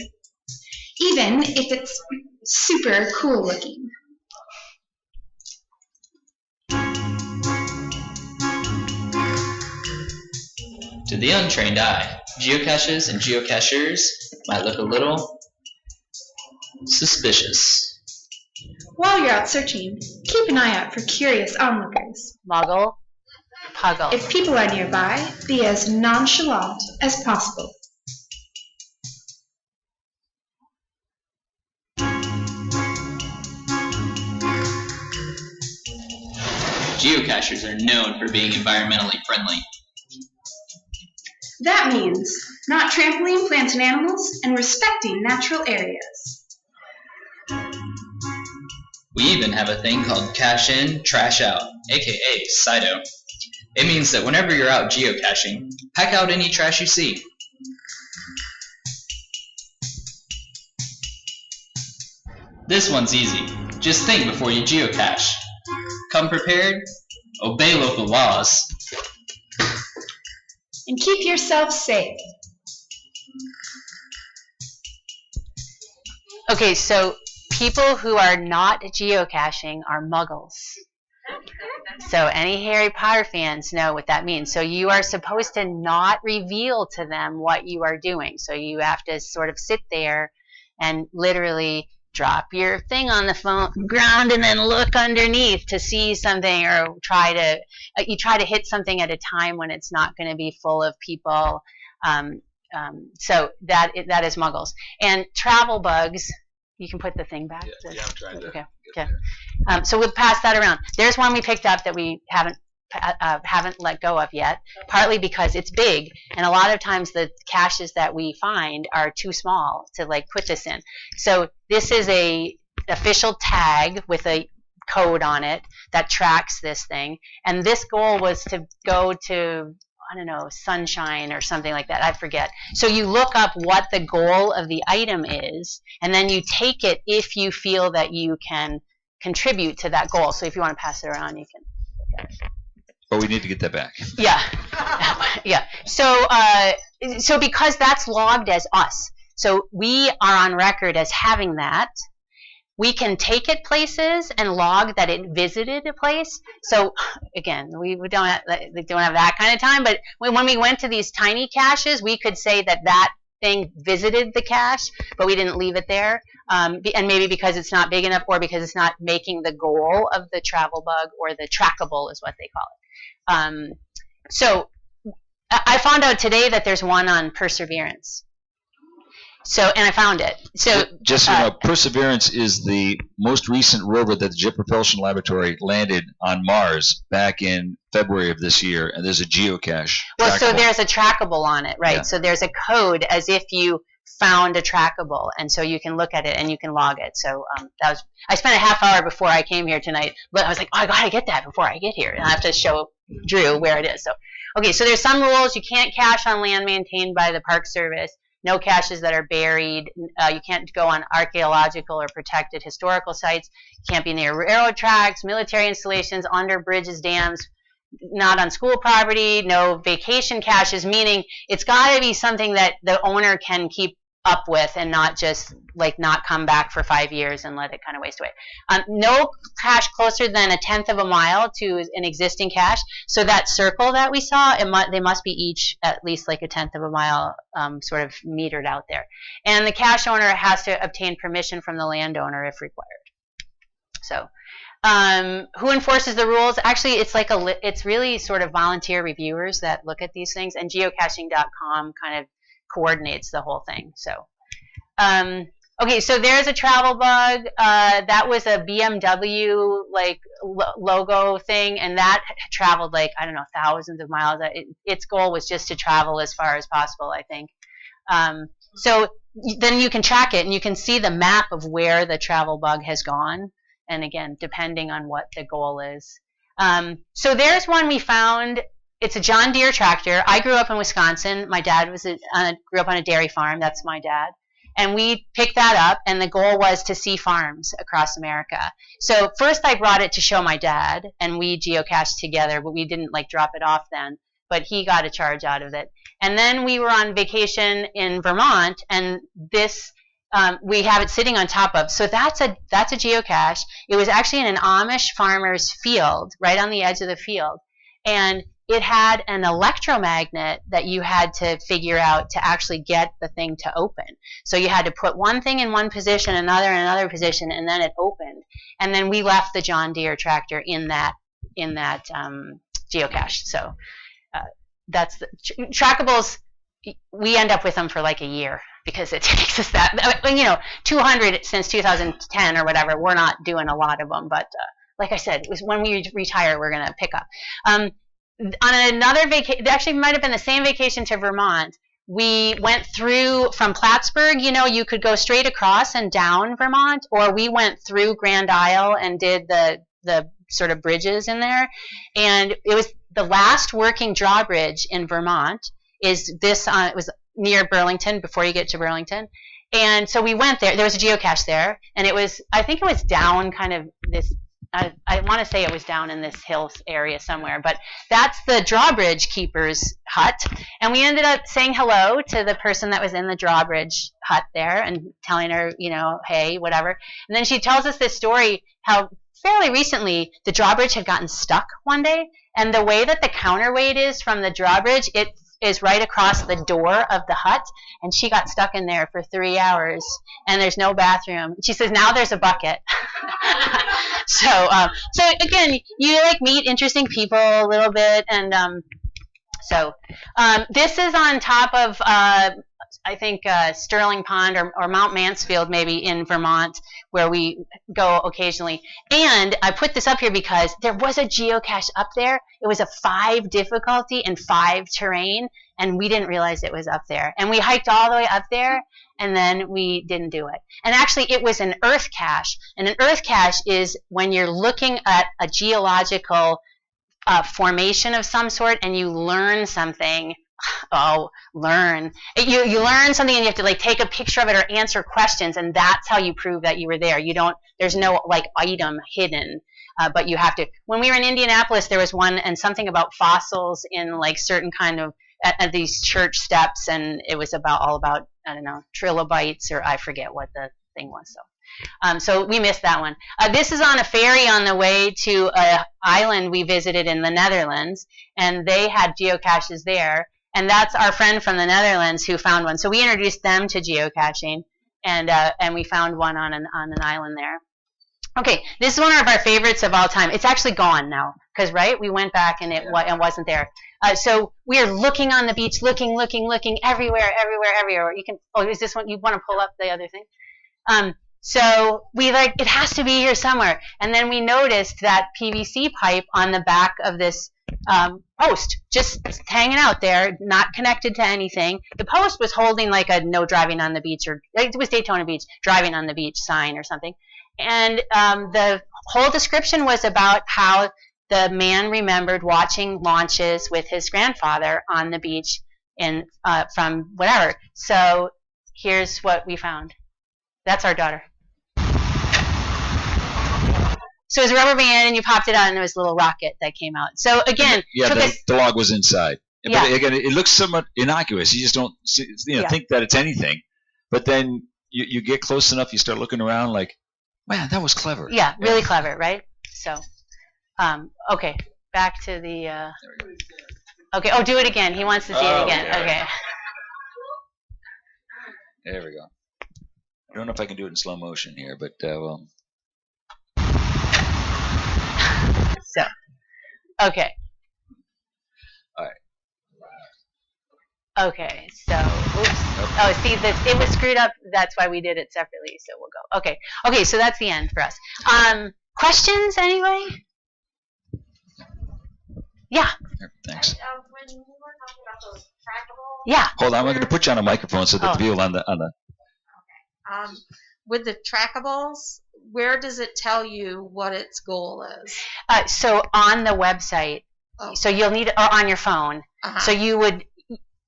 Even if it's super cool looking. To the untrained eye, geocaches and geocachers might look a little suspicious. While you're out searching, keep an eye out for curious onlookers. Muggle, puggle. If people are nearby, be as nonchalant as possible. Geocachers are known for being environmentally friendly. That means not trampling plants and animals and respecting natural areas. We even have a thing called cache in, trash out, aka CITO. It means that whenever you're out geocaching, pack out any trash you see. This one's easy. Just think before you geocache. Come prepared, obey local laws, and keep yourself safe. Okay, so people who are not geocaching are muggles. So any Harry Potter fans know what that means. So you are supposed to not reveal to them what you are doing. So you have to sort of sit there and literally drop your thing on the ground and then look underneath to see something, or try to hit something at a time when it's not going to be full of people. So that is muggles. And travel bugs. You can put the thing back. Yeah, I'm trying to. Okay. So we'll pass that around. There's one we picked up that we haven't let go of yet, partly because it's big, and a lot of times the caches that we find are too small to like put this in. So this is a official tag with a code on it that tracks this thing, and this goal was to go to, I don't know, Sunshine or something like that. I forget. So you look up what the goal of the item is, and then you take it if you feel that you can contribute to that goal. So if you want to pass it around, you can look at it. But we need to get that back. Yeah. Yeah. So because that's logged as us, so we are on record as having that. We can take it places and log that it visited a place. So again, we don't have that kind of time. But when we went to these tiny caches, we could say that thing visited the cache, but we didn't leave it there. And maybe because it's not big enough, or because it's not making the goal of the travel bug, or the trackable is what they call it. So I found out today that there's one on Perseverance. And I found it. So just so you know, Perseverance is the most recent rover that the Jet Propulsion Laboratory landed on Mars back in February of this year, and there's a geocache. Well, so trackable. there's a trackable on it, right? Yeah. So there's a code as if you found a trackable, and so you can look at it and you can log it. So I spent a half hour before I came here tonight, but I was like, oh, I gotta get that before I get here, and I have to show Drew where it is. So okay, so there's some rules. You can't cache on land maintained by the Park Service. No caches that are buried. You can't go on archaeological or protected historical sites. You can't be near railroad tracks, military installations, under bridges, dams. Not on school property. No vacation caches, meaning it's got to be something that the owner can keep up with, and not just like not come back for 5 years and let it kind of waste away. No cache closer than 1/10 of a mile to an existing cache. So that circle that we saw, they must be each at least like 1/10 of a mile, sort of metered out there. And the cache owner has to obtain permission from the landowner if required. So who enforces the rules? Actually, it's really sort of volunteer reviewers that look at these things, and geocaching.com kind of coordinates the whole thing. So okay, so there's a travel bug. That was a BMW logo thing, and that traveled like, I don't know, thousands of miles. Its goal was just to travel as far as possible, I think. So then you can track it, and you can see the map of where the travel bug has gone, and again, depending on what the goal is. So there's one we found. It's a John Deere tractor. I grew up in Wisconsin. My dad grew up on a dairy farm. That's my dad. And we picked that up, and the goal was to see farms across America. So first I brought it to show my dad, and we geocached together, but we didn't drop it off then. But he got a charge out of it. And then we were on vacation in Vermont, and this we have it sitting on top of. So that's a geocache. It was actually in an Amish farmer's field, right on the edge of the field. And it had an electromagnet that you had to figure out to actually get the thing to open. So you had to put one thing in one position, another in another position, and then it opened. And then we left the John Deere tractor in that geocache. So that's the trackables. We end up with them for like a year because it takes us 200 since 2010 or whatever. We're not doing a lot of them, but like I said, it was when we retire, we're going to pick up. On another vacation, actually might have been the same vacation to Vermont, we went through from Plattsburgh. You could go straight across and down Vermont, or we went through Grand Isle and did the sort of bridges in there. And it was the last working drawbridge in Vermont is this, it was near Burlington, before you get to Burlington. And so we went there. There was a geocache there, and I think it was down kind of this, I want to say it was down in this hills area somewhere, but that's the drawbridge keeper's hut. And we ended up saying hello to the person that was in the drawbridge hut there and telling her, hey, whatever. And then she tells us this story, how fairly recently, the drawbridge had gotten stuck one day, and the way that the counterweight is from the drawbridge, it is right across the door of the hut, and she got stuck in there for 3 hours, and there's no bathroom. She says, now there's a bucket. So again, you like meet interesting people a little bit, and this is on top of, I think, Sterling Pond or Mount Mansfield, maybe in Vermont, where we go occasionally. And I put this up here because there was a geocache up there. It was a 5 difficulty and 5 terrain, and we didn't realize it was up there. And we hiked all the way up there, and then we didn't do it. And actually, it was an earth cache. And an earth cache is when you're looking at a geological formation of some sort, and you learn something. Learn. You learn something, and you have to like take a picture of it or answer questions, and that's how you prove that you were there. You don't. There's no like item hidden, but you have to. When we were in Indianapolis, there was one and something about fossils in like certain kind of at these church steps, and it was all about I don't know trilobites or I forget what the thing was. So we missed that one. This is on a ferry on the way to an island we visited in the Netherlands, and they had geocaches there. And that's our friend from the Netherlands who found one. So we introduced them to geocaching, and we found one on an island there. Okay, this is one of our favorites of all time. It's actually gone now, because we went back and it wasn't there. So we are looking on the beach, looking everywhere. You can. Oh, is this one? You want to pull up the other thing? So we it has to be here somewhere. And then we noticed that PVC pipe on the back of this post, just hanging out there, not connected to anything. The post was holding like a no driving on the beach, or it was Daytona Beach, driving on the beach sign or something. And the whole description was about how the man remembered watching launches with his grandfather on the beach from whatever. So here's what we found. That's our daughter. So it was a rubber band, and you popped it out, and there was a little rocket that came out. So again, the log was inside. Yeah. But again, it looks somewhat innocuous. You just don't think that it's anything. But then you get close enough, you start looking around like, man, that was clever. Yeah, really clever, right? So, okay, back to the. Okay, do it again. He wants to see it again. Okay. There we go. I don't know if I can do it in slow motion here, but well. So, okay. All right. Okay, so, oops. Oh, see, it was screwed up. That's why we did it separately, so we'll go. Okay, so that's the end for us. Questions, anyway? Yeah. Thanks. When you were talking about those trackables. Yeah. Hold on, I'm going to put you on a microphone so that the people on the. Okay. With the trackables, where does it tell you what its goal is? So on the website, so you'll need it on your phone. So you'll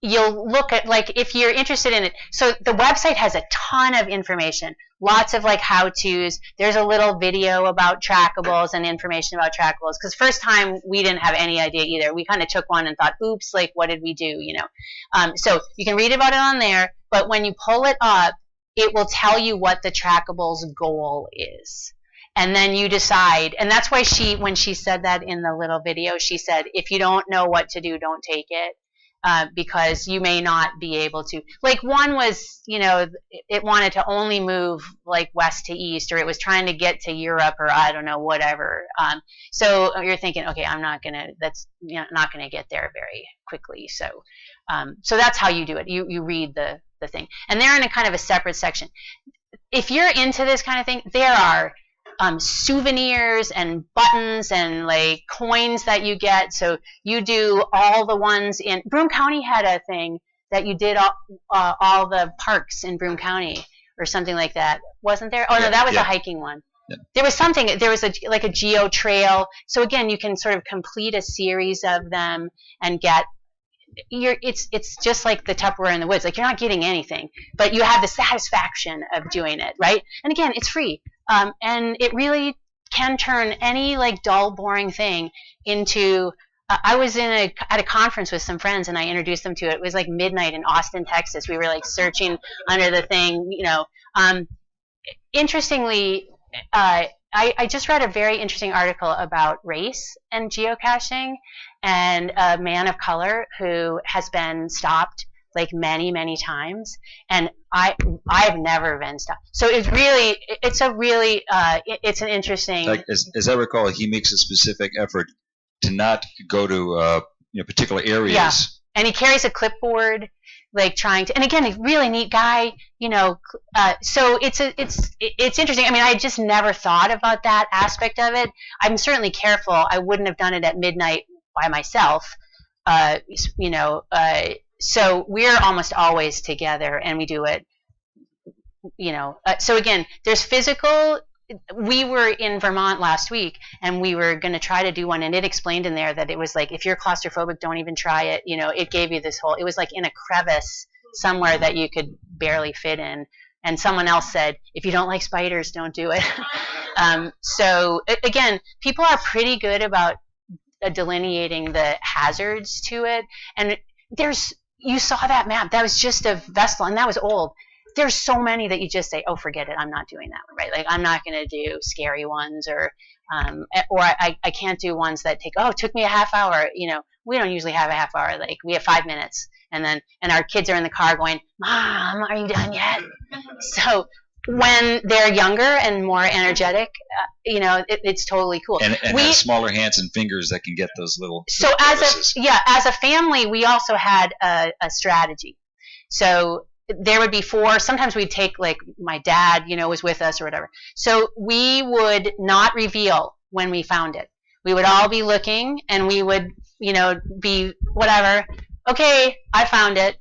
look at, like, if you're interested in it. So the website has a ton of information, lots of like how-tos. There's a little video about trackables and information about trackables. Because first time we didn't have any idea either. We kind of took one and thought, oops, like what did we do? So you can read about it on there. But when you pull it up, it will tell you what the trackable's goal is. And then you decide, and that's why when she said that in the little video, she said, if you don't know what to do, don't take it, because you may not be able to. Like one was, it wanted to only move like west to east, or it was trying to get to Europe, or I don't know, whatever. So you're thinking, okay, not gonna get there very quickly. So that's how you do it. You read the thing, and they're in a kind of a separate section. If you're into this kind of thing, there are souvenirs and buttons and like coins that you get. So you do all the ones in Broome County had a thing that you did all the parks in Broome County or something like that, wasn't there? Oh no, that was a hiking one. Yeah. There was a geo trail. So again, you can sort of complete a series of them and get. It's just like the Tupperware in the woods. Like you're not getting anything, but you have the satisfaction of doing it, right? And again, it's free, and it really can turn any like dull, boring thing into. I was at a conference with some friends, and I introduced them to it. It was like midnight in Austin, Texas. We were like searching under the thing, Interestingly, I just read a very interesting article about race and geocaching, and a man of color who has been stopped like many, many times, and I've never been stopped. So it's an interesting. Like, as I recall, he makes a specific effort to not go to particular areas. Yeah, and he carries a clipboard, like trying to. And again, a really neat guy, So it's interesting. I mean, I just never thought about that aspect of it. I'm certainly careful. I wouldn't have done it at midnight by myself. So we're almost always together, and we do it. So again, there's physical. We were in Vermont last week, and we were going to try to do one, and it explained in there that it was like, if you're claustrophobic, don't even try it. It gave you this whole. It was like in a crevice somewhere that you could barely fit in. And someone else said, if you don't like spiders, don't do it. So again, people are pretty good about delineating the hazards to it. And you saw that map. That was just a Vestal, and that was old. There's so many that you just say, oh, forget it. I'm not doing that one, right? Like, I'm not going to do scary ones, or I can't do ones that took me a half hour. We don't usually have a half hour. Like, we have 5 minutes. And our kids are in the car going, Mom, are you done yet? So when they're younger and more energetic, it's totally cool. And have smaller hands and fingers that can get those little. So as a family, we also had a strategy. So there would be 4. Sometimes we'd take, like, my dad, was with us or whatever. So we would not reveal when we found it. We would all be looking, and we would, be whatever. Okay, I found it.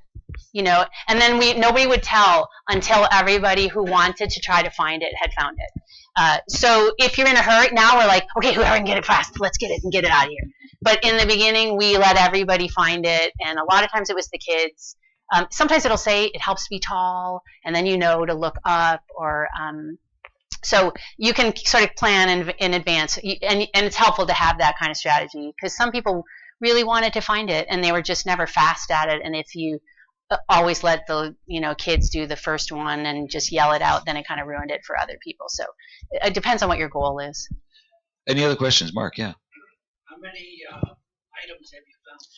And then nobody would tell until everybody who wanted to try to find it had found it. So if you're in a hurry, now we're like, okay, whoever can get it fast, let's get it and get it out of here. But in the beginning, we let everybody find it, and a lot of times it was the kids. Sometimes it'll say it helps to be tall, and then to look up, or so you can sort of plan in advance, and it's helpful to have that kind of strategy, because some people really wanted to find it, and they were just never fast at it. And if you always let the kids do the first one and just yell it out, then it kind of ruined it for other people. So it depends on what your goal is. Any other questions, Mark? Yeah. How many items have you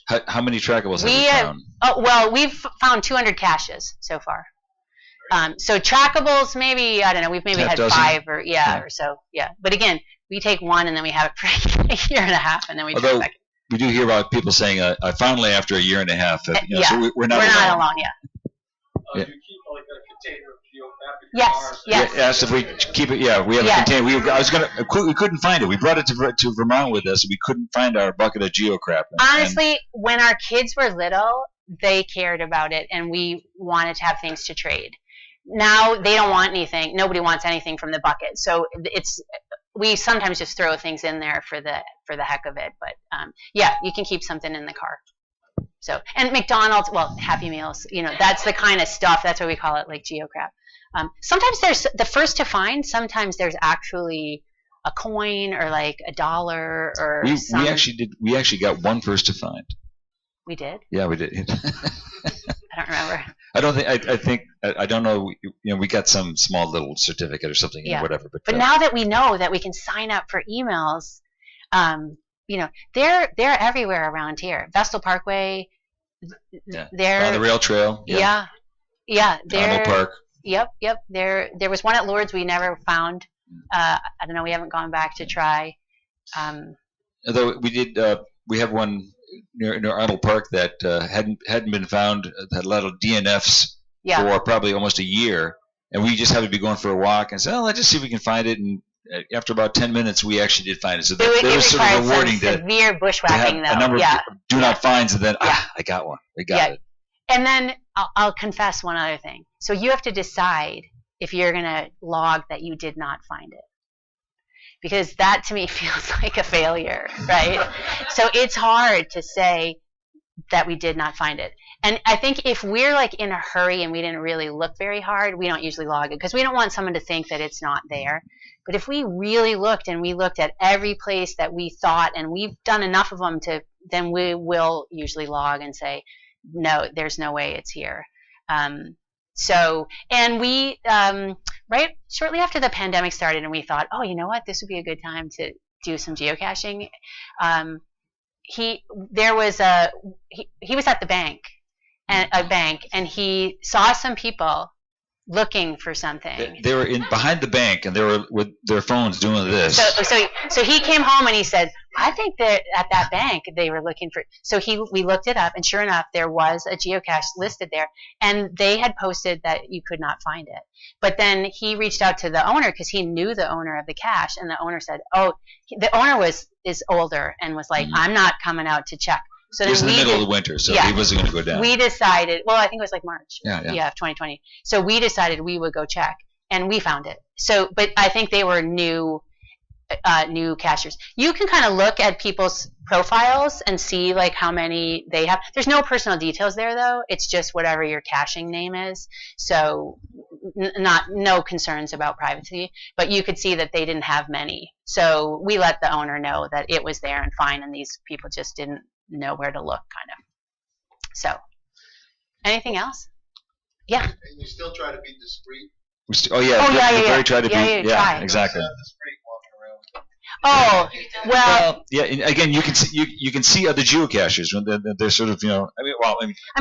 found? How many trackables have you found? We've found 200 caches so far. So trackables, maybe, I don't know, we've maybe had 5 or so. Yeah. But again, we take one, and then we have it for a year and a half, and then we try it back. We do hear about people saying, "I finally, after a year and a half." So we're not alone. Yeah. You keep like a container of geomap in Yes. your car, Yes. Yes. If we keep it, we have a container. We couldn't find it. We brought it to Vermont with us. We couldn't find our bucket of geocrap. Honestly, when our kids were little, they cared about it, and we wanted to have things to trade. Now they don't want anything. Nobody wants anything from the bucket. So we sometimes just throw things in there for the heck of it. But you can keep something in the car. So, and McDonald's, Happy Meals, that's the kind of stuff. That's what we call it, like geocrap. Sometimes there's the first to find. Sometimes there's actually a coin, or like $1, or we actually got one first to find. We did? Yeah, we did. I don't remember. I don't know. We got some small little certificate or something, whatever. But now that we know that we can sign up for emails, they're everywhere around here. Vestal Parkway. They're on the rail trail. Yeah. Arnold Park. Yep. There was one at Lourdes we never found. I don't know. We haven't gone back to try. Although we did, we have one near Arnold Park that hadn't been found. Had a lot of DNFs for probably almost a year, and we just happened to be going for a walk and said, let's just see if we can find it. And after about 10 minutes, we actually did find it. So that was sort of rewarding to severe bushwhacking, to have a number of do not finds, and then I got one. We got it. And then I'll confess one other thing. So you have to decide if you're going to log that you did not find it, because that to me feels like a failure, right? So it's hard to say that we did not find it. And I think if we're like in a hurry and we didn't really look very hard, we don't usually log it, because we don't want someone to think that it's not there. But if we really looked, and we looked at every place that we thought, and we've done enough of them, then we will usually log and say, no, there's no way it's here. And we right shortly after the pandemic started, and we thought, oh, you know what, this would be a good time to do some geocaching. He was at the bank, and he saw some people looking for something. They were behind the bank, and they were with their phones doing this. So he came home and he said, I think that at that bank they were looking for. So we looked it up, and sure enough, there was a geocache listed there, and they had posted that you could not find it. But then he reached out to the owner because he knew the owner of the cache, and the owner said, "Oh, the owner is older and was like, I'm not coming out to check." So it was in the middle of the winter, so he wasn't going to go down. We decided, well, I think it was like March. Yeah, 2020. So we decided we would go check, and we found it. So, but I think they were new cachers. You can kind of look at people's profiles and see like how many they have. There's no personal details there though. It's just whatever your caching name is. So no concerns about privacy, but you could see that they didn't have many. So we let the owner know that it was there and fine, and these people just didn't know where to look, kind of. So anything else? Yeah. And you still try to be discreet. Very try to be. Try. Exactly. Discreet walking around. Oh, well. Yeah. And again, you can see other geocachers when they're sort of, I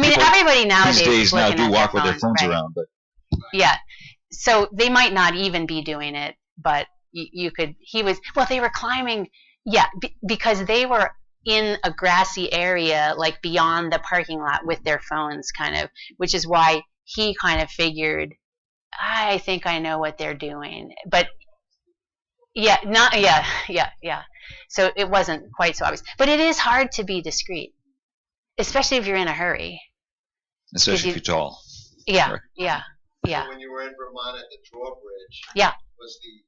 mean, everybody nowadays these days now do walk with their phones right? around, but yeah. So they might not even be doing it, but you could. They were climbing. Yeah, because they were in a grassy area, like beyond the parking lot, with their phones, kind of, which is why he kind of figured, I think I know what they're doing, but. Yeah. So it wasn't quite so obvious, but it is hard to be discreet, especially if you're in a hurry. Especially if you're tall. Yeah. Right. Yeah. So when you were in Vermont at the drawbridge, was the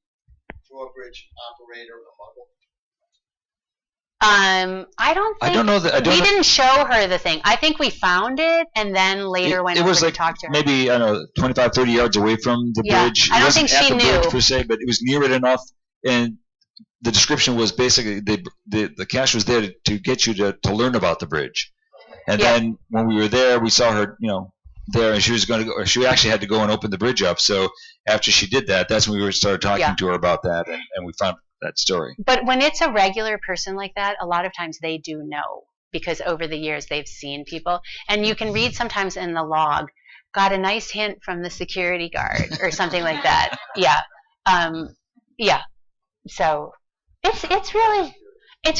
drawbridge operator a muggle? I don't know that. We didn't show her the thing. I think we found it, and then later went over to talk to her. Maybe, I don't know, 25, 30 yards away from the bridge. I don't think she knew. Bridge per se, but it was near it enough. And the description was basically the cache was there to get you to learn about the bridge. And then when we were there, we saw her, there, and she was going to go. She actually had to go and open the bridge up. So after she did that, that's when we started talking to her about that, and we found that story. But when it's a regular person like that, a lot of times they do know, because over the years they've seen people, and you can read sometimes in the log, got a nice hint from the security guard or something like that. Yeah. So it's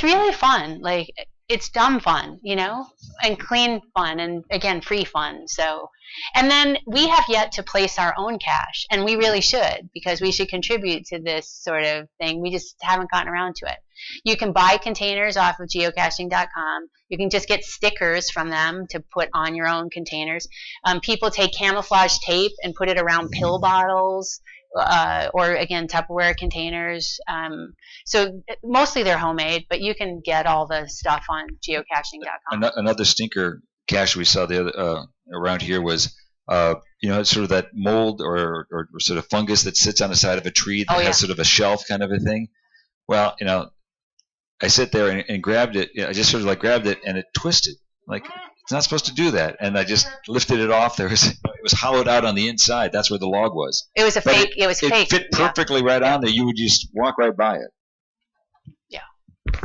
really fun. Like, it's dumb fun, and clean fun, and again, free fun. So, and then we have yet to place our own cache, and we really should, because we should contribute to this sort of thing. We just haven't gotten around to it. You can buy containers off of geocaching.com. You can just get stickers from them to put on your own containers. People take camouflage tape and put it around pill bottles. Or again, Tupperware containers. So mostly they're homemade, but you can get all the stuff on geocaching.com. Another stinker cache we saw around here was, it's sort of that mold or sort of fungus that sits on the side of a tree that has sort of a shelf kind of a thing. Well, I sit there and grabbed it. I just sort of grabbed it, and it twisted. Like, it's not supposed to do that. And I just lifted it off. It was hollowed out on the inside. That's where the log was. It was fake. It fake. It fit perfectly right on there. You would just walk right by it. Yeah.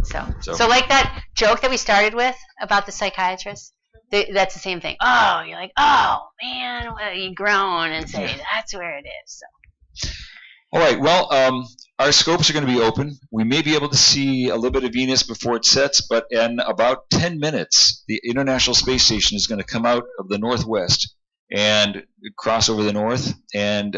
So like that joke that we started with about the psychiatrist, that's the same thing. Oh, you're like, oh, man, well, you groan and say, that's where it is. So. All right. Well, our scopes are going to be open. We may be able to see a little bit of Venus before it sets, but in about 10 minutes, the International Space Station is going to come out of the northwest and cross over the north. And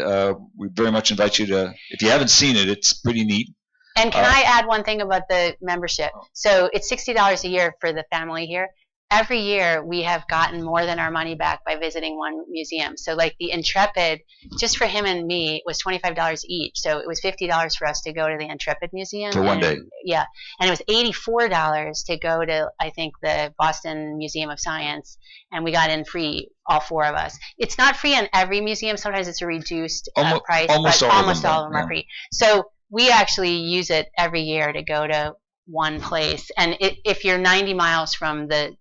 we very much invite you to, if you haven't seen it, it's pretty neat. And can I add one thing about the membership? So it's $60 a year for the family here. Every year we have gotten more than our money back by visiting one museum. So like the Intrepid, just for him and me, was $25 each. So it was $50 for us to go to the Intrepid Museum. For one day. Yeah. And it was $84 to go to, I think, the Boston Museum of Science. And we got in free, all four of us. It's not free in every museum. Sometimes it's a reduced price. Almost but all almost all of them are free. So we actually use it every year to go to one place. And if you're 90 miles from the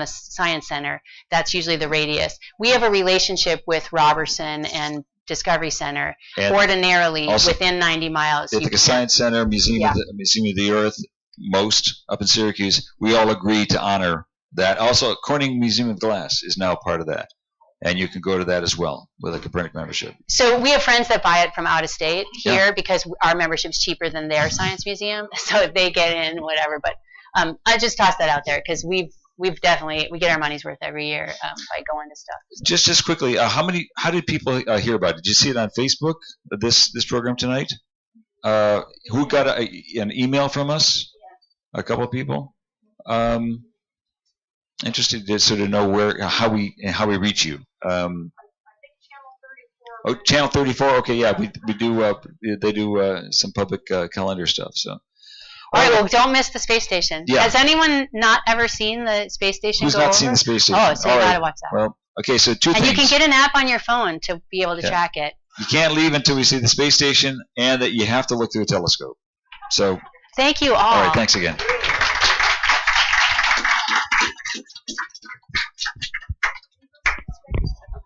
Science Center, that's usually the radius. We have a relationship with Robertson and Discovery Center, And ordinarily also within 90 miles. at the Science Center, Museum of the Earth, most up in Syracuse, we all agree to honor that. Also, Corning Museum of Glass is now part of that. And you can go to that as well with a Kopernik membership. So we have friends that buy it from out of state here because our membership's cheaper than their science museum. So if they get in, whatever. But I just toss that out there because we get our money's worth every year by going to stuff. So. Just quickly, how did people hear about it? Did you see it on Facebook? This program tonight? Who got an email from us? A couple of people. Interested to sort of know how we reach you. Channel 34. Okay, yeah, we do. They do some public calendar stuff. So. All right. Well, don't miss the space station. Yeah. Has anyone not ever seen the space station? Who's not seen the space station? Oh, so you gotta watch that. Well, okay. So two things. And you can get an app on your phone to be able to track it. You can't leave until we see the space station, and that you have to look through a telescope. So. Thank you all. All right. Thanks again.